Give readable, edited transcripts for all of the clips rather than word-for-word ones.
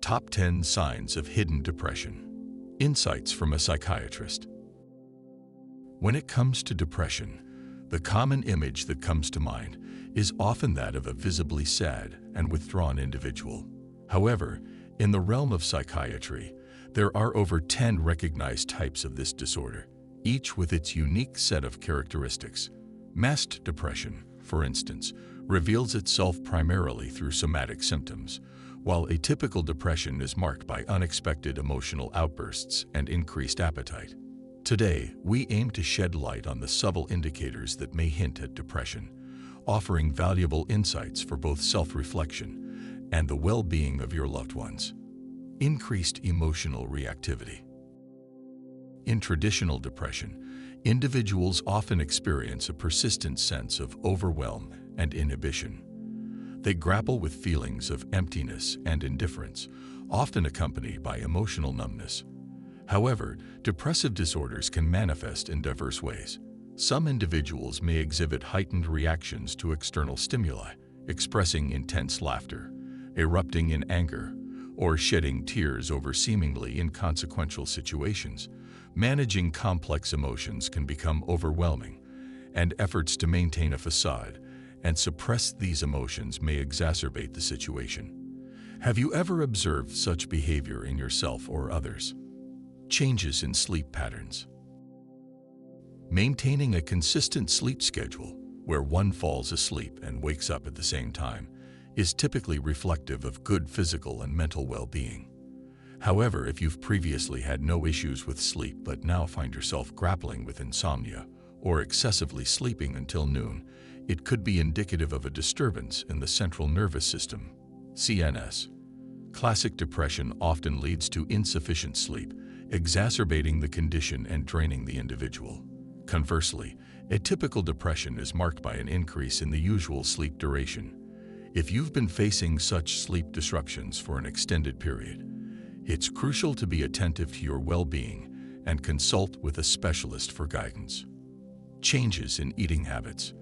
Top 10 Signs of Hidden Depression. Insights from a psychiatrist. When it comes to depression, the common image that comes to mind is often that of a visibly sad and withdrawn individual. However, in the realm of psychiatry, there are over 10 recognized types of this disorder, each with its unique set of characteristics. Masked depression, for instance, reveals itself primarily through somatic symptoms, while atypical depression is marked by unexpected emotional outbursts and increased appetite. Today, we aim to shed light on the subtle indicators that may hint at depression, offering valuable insights for both self-reflection and the well-being of your loved ones. Increased emotional reactivity. In traditional depression, individuals often experience a persistent sense of overwhelm and inhibition. They grapple with feelings of emptiness and indifference, often accompanied by emotional numbness. However, depressive disorders can manifest in diverse ways. Some individuals may exhibit heightened reactions to external stimuli, expressing intense laughter, erupting in anger, or shedding tears over seemingly inconsequential situations. Managing complex emotions can become overwhelming, and efforts to maintain a facade and suppress these emotions may exacerbate the situation. Have you ever observed such behavior in yourself or others? Changes in sleep patterns. Maintaining a consistent sleep schedule, where one falls asleep and wakes up at the same time, is typically reflective of good physical and mental well-being. However, if you've previously had no issues with sleep but now find yourself grappling with insomnia or excessively sleeping until noon, it could be indicative of a disturbance in the central nervous system, CNS. Classic depression often leads to insufficient sleep, exacerbating the condition and draining the individual. Conversely, atypical depression is marked by an increase in the usual sleep duration. If you've been facing such sleep disruptions for an extended period, it's crucial to be attentive to your well-being and consult with a specialist for guidance. Changes in eating habits.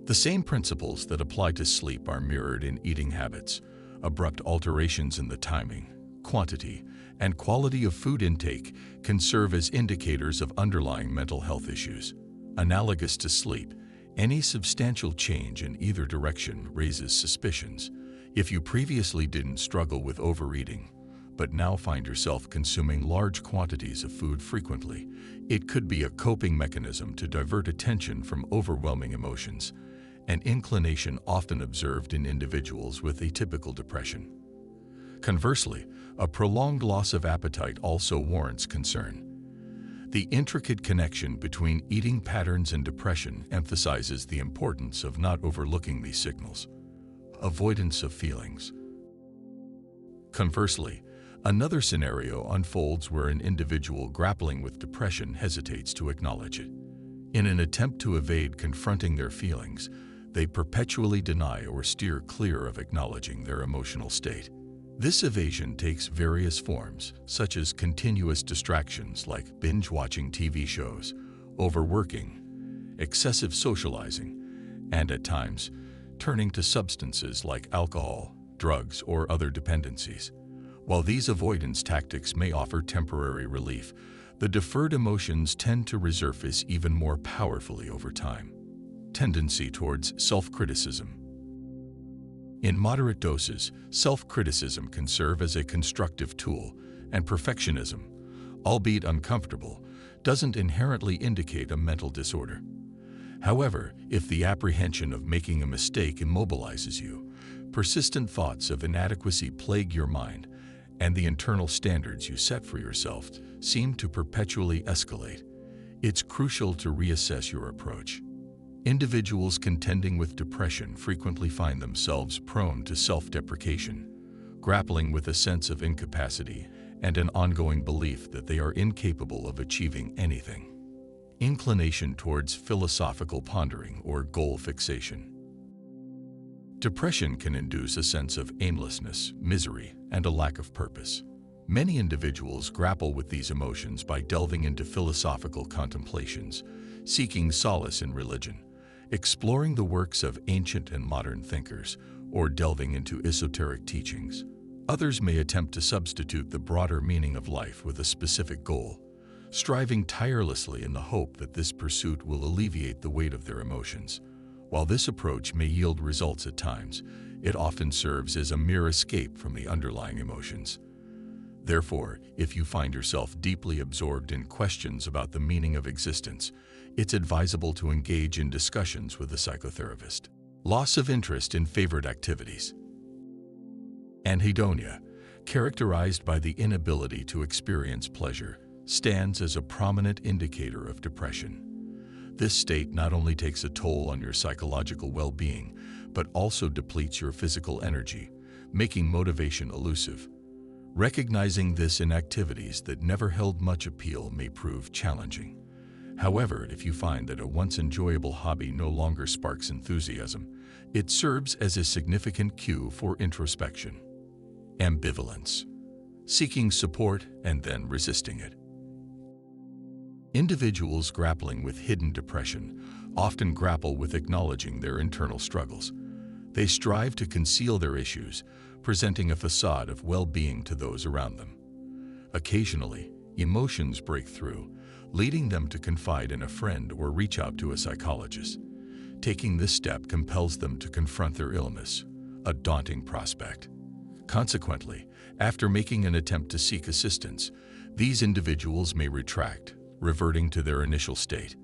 The same principles that apply to sleep are mirrored in eating habits. Abrupt alterations in the timing, quantity, and quality of food intake can serve as indicators of underlying mental health issues. Analogous to sleep, any substantial change in either direction raises suspicions. If you previously didn't struggle with overeating, but now find yourself consuming large quantities of food frequently, it could be a coping mechanism to divert attention from overwhelming emotions, an inclination often observed in individuals with atypical depression. Conversely, a prolonged loss of appetite also warrants concern. The intricate connection between eating patterns and depression emphasizes the importance of not overlooking these signals. Avoidance of feelings. Conversely, another scenario unfolds where an individual grappling with depression hesitates to acknowledge it. In an attempt to evade confronting their feelings, they perpetually deny or steer clear of acknowledging their emotional state. This evasion takes various forms, such as continuous distractions like binge-watching TV shows, overworking, excessive socializing, and at times, turning to substances like alcohol, drugs, or other dependencies. While these avoidance tactics may offer temporary relief, the deferred emotions tend to resurface even more powerfully over time. Tendency towards self-criticism. In moderate doses, self-criticism can serve as a constructive tool, and perfectionism, albeit uncomfortable, doesn't inherently indicate a mental disorder. However, if the apprehension of making a mistake immobilizes you, persistent thoughts of inadequacy plague your mind, and the internal standards you set for yourself seem to perpetually escalate, it's crucial to reassess your approach. Individuals contending with depression frequently find themselves prone to self-deprecation, grappling with a sense of incapacity and an ongoing belief that they are incapable of achieving anything. Inclination towards philosophical pondering or goal fixation. Depression can induce a sense of aimlessness, misery, and a lack of purpose. Many individuals grapple with these emotions by delving into philosophical contemplations, seeking solace in religion, exploring the works of ancient and modern thinkers, or delving into esoteric teachings. Others may attempt to substitute the broader meaning of life with a specific goal, striving tirelessly in the hope that this pursuit will alleviate the weight of their emotions. While this approach may yield results at times, it often serves as a mere escape from the underlying emotions. Therefore, if you find yourself deeply absorbed in questions about the meaning of existence, it's advisable to engage in discussions with a psychotherapist. Loss of interest in favorite activities. Anhedonia, characterized by the inability to experience pleasure, stands as a prominent indicator of depression. This state not only takes a toll on your psychological well-being, but also depletes your physical energy, making motivation elusive. Recognizing this in activities that never held much appeal may prove challenging. However, if you find that a once enjoyable hobby no longer sparks enthusiasm, it serves as a significant cue for introspection. Ambivalence, seeking support and then resisting it. Individuals grappling with hidden depression often grapple with acknowledging their internal struggles. They strive to conceal their issues, presenting a facade of well-being to those around them. Occasionally, emotions break through, leading them to confide in a friend or reach out to a psychologist. Taking this step compels them to confront their illness, a daunting prospect. Consequently, after making an attempt to seek assistance, these individuals may retract, reverting to their initial state.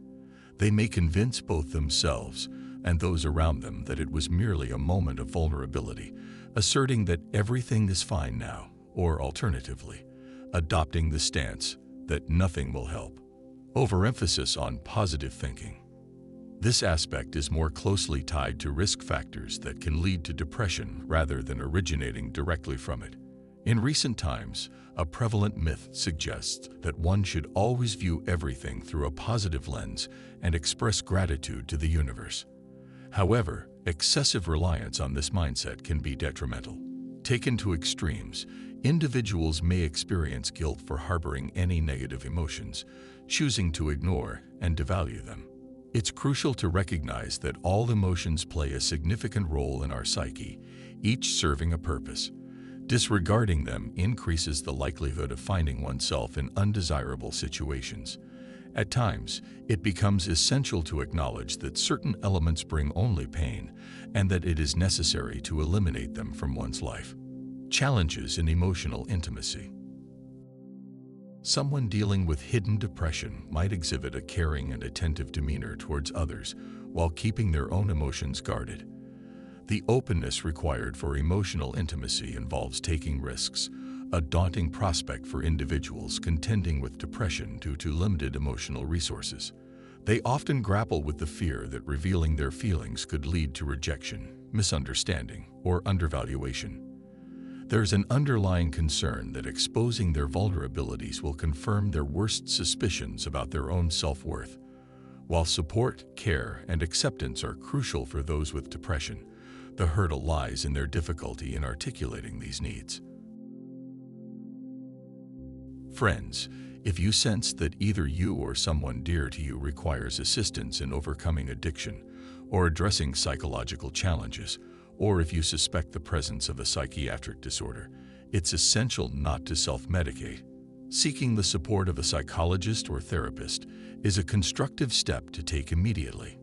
They may convince both themselves and those around them that it was merely a moment of vulnerability, asserting that everything is fine now, or alternatively, adopting the stance that nothing will help. Overemphasis on positive thinking. This aspect is more closely tied to risk factors that can lead to depression rather than originating directly from it. In recent times, a prevalent myth suggests that one should always view everything through a positive lens and express gratitude to the universe. However, excessive reliance on this mindset can be detrimental. Taken to extremes, individuals may experience guilt for harboring any negative emotions, choosing to ignore and devalue them. It's crucial to recognize that all emotions play a significant role in our psyche, each serving a purpose. Disregarding them increases the likelihood of finding oneself in undesirable situations. At times, it becomes essential to acknowledge that certain elements bring only pain and that it is necessary to eliminate them from one's life. Challenges in emotional intimacy. Someone dealing with hidden depression might exhibit a caring and attentive demeanor towards others while keeping their own emotions guarded. The openness required for emotional intimacy involves taking risks, a daunting prospect for individuals contending with depression due to limited emotional resources. They often grapple with the fear that revealing their feelings could lead to rejection, misunderstanding, or undervaluation. There's an underlying concern that exposing their vulnerabilities will confirm their worst suspicions about their own self-worth. While support, care, and acceptance are crucial for those with depression, the hurdle lies in their difficulty in articulating these needs. Friends, if you sense that either you or someone dear to you requires assistance in overcoming addiction or addressing psychological challenges, or if you suspect the presence of a psychiatric disorder, it's essential not to self-medicate. Seeking the support of a psychologist or therapist is a constructive step to take immediately.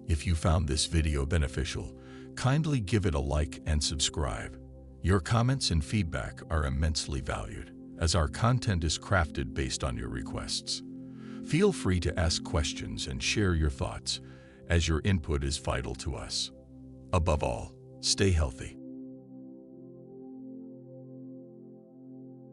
If you found this video beneficial, kindly give it a like and subscribe. Your comments and feedback are immensely valued, as our content is crafted based on your requests. Feel free to ask questions and share your thoughts, as your input is vital to us. Above all, stay healthy.